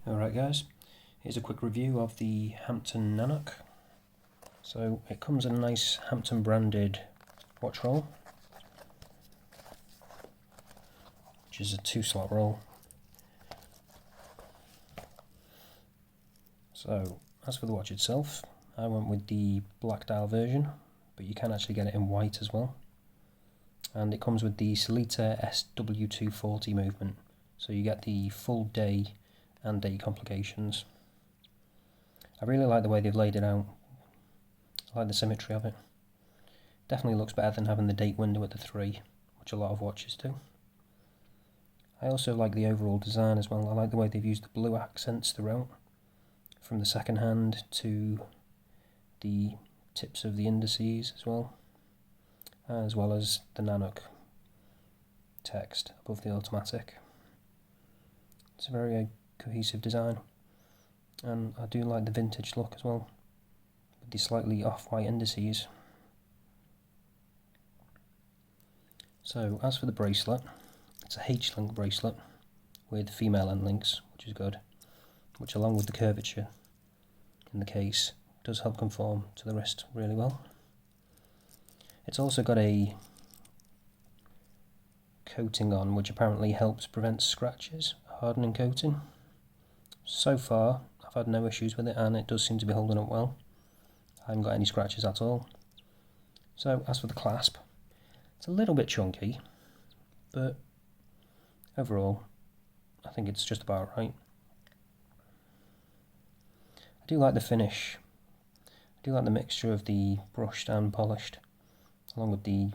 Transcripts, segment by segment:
Alright guys, here's a quick review of the Hamtun Nanok. So it comes in a nice Hamtun branded watch roll, which is a 2-slot roll. So as for the watch itself, I went with the black dial version, but you can actually get it in white as well. And it comes with the Sellita SW240 movement, so you get the full day and date complications. I really like the way they've laid it out. I like the symmetry of it. Definitely looks better than having the date window at the 3, which a lot of watches do. I also like the overall design as well. I like the way they've used the blue accents throughout, from the second hand to the tips of the indices as well as the Nanok text above the automatic. It's a very cohesive design, and I do like the vintage look as well, with the slightly off-white indices. So as for the bracelet, it's a H-link bracelet with female end links, which is good, which along with the curvature in the case does help conform to the wrist really well. It's also got a coating on which apparently helps prevent scratches, hardening coating. So far I've had no issues with it, and it does seem to be holding up well. I haven't got any scratches at all. So as for the clasp, it's a little bit chunky, but overall I think it's just about right. I do like the finish. I do like the mixture of the brushed and polished, along with the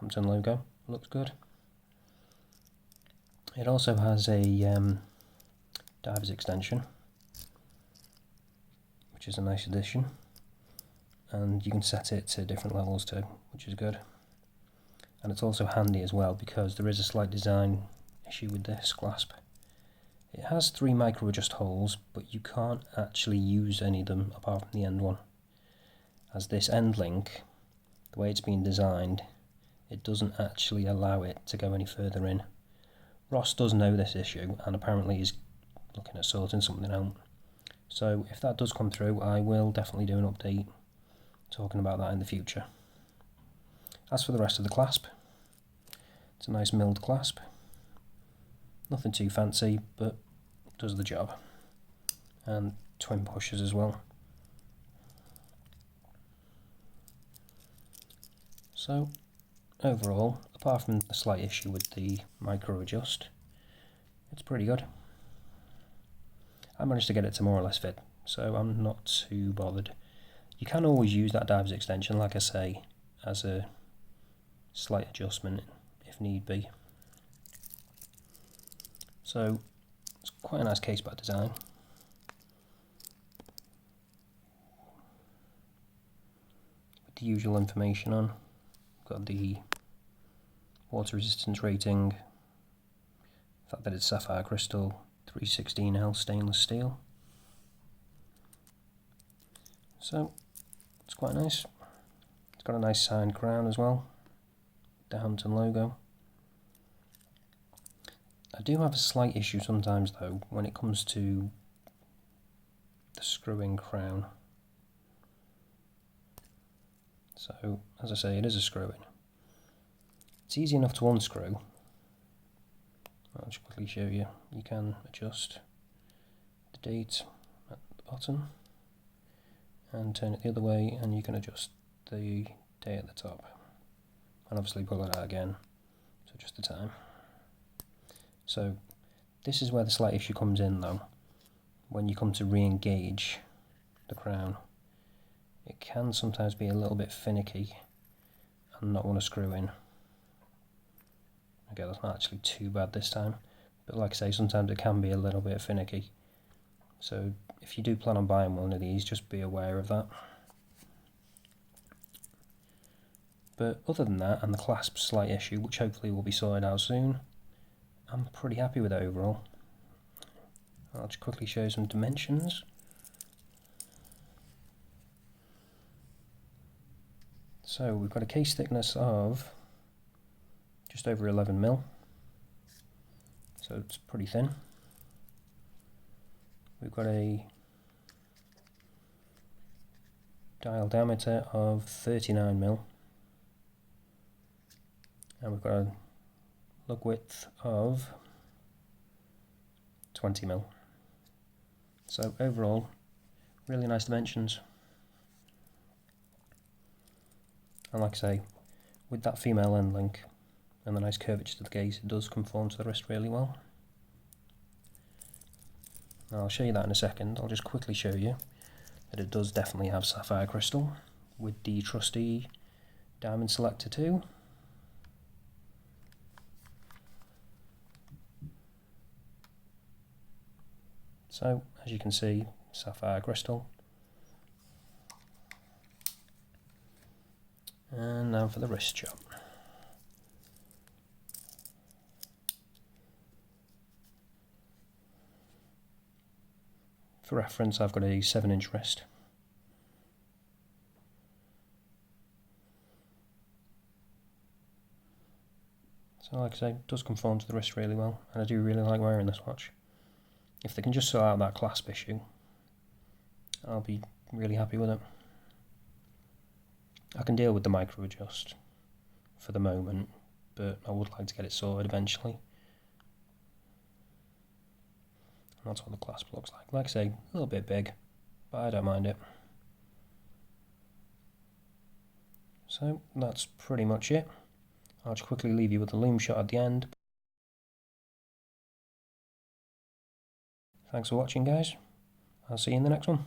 Hamtun logo. It looks good. It also has a diver's extension, which is a nice addition, and you can set it to different levels too, which is good. And it's also handy as well because there is a slight design issue with this clasp. It has 3 micro adjust holes, but you can't actually use any of them apart from the end one, as this end link, the way it's been designed, it doesn't actually allow it to go any further in. Ross does know this issue and apparently is looking at sorting something out. So if that does come through, I will definitely do an update talking about that in the future. As for the rest of the clasp, it's a nice milled clasp. Nothing too fancy, but does the job. And twin pushers as well. So overall, apart from the slight issue with the micro adjust, it's pretty good. I managed to get it to more or less fit, so I'm not too bothered. You can always use that diver's extension, like I say, as a slight adjustment if need be. So it's quite a nice case back design. With the usual information on. Got the water resistance rating, the fact that it's sapphire crystal, 316L stainless steel. So it's quite nice. It's got a nice signed crown as well, the Hamtun logo. I do have a slight issue sometimes though when it comes to the screw-in crown. So as I say, it is a screw-in. It's easy enough to unscrew. I'll just quickly show you. You can adjust the date at the bottom and turn it the other way, and you can adjust the day at the top, and obviously pull it out again to adjust the time. So this is where the slight issue comes in though. When you come to re-engage the crown, it can sometimes be a little bit finicky and not want to screw in. Okay, that's not actually too bad this time, but like I say, sometimes it can be a little bit finicky. So if you do plan on buying one of these, just be aware of that. But other than that, and the clasp slight issue, which hopefully will be sorted out soon, I'm pretty happy with it overall. I'll just quickly show you some dimensions. So we've got a case thickness of just over 11mm, so it's pretty thin. we've got a dial diameter of 39mm, and we've got a lug width of 20mm. So overall, really nice dimensions. And like I say, with that female end link and the nice curvature to the gaze, it does conform to the wrist really well. Now I'll show you that in a second. I'll just quickly show you that it does definitely have sapphire crystal with the trusty diamond selector too. So as you can see, sapphire crystal. And now for the wrist job. For reference, I've got a 7-inch wrist. So like I say, it does conform to the wrist really well, and I do really like wearing this watch. If they can just sort out that clasp issue, I'll be really happy with it. I can deal with the micro adjust for the moment, but I would like to get it sorted eventually. And that's what the clasp looks like. Like I say, a little bit big, but I don't mind it. So that's pretty much it. I'll just quickly leave you with the loom shot at the end. Thanks for watching, guys. I'll see you in the next one.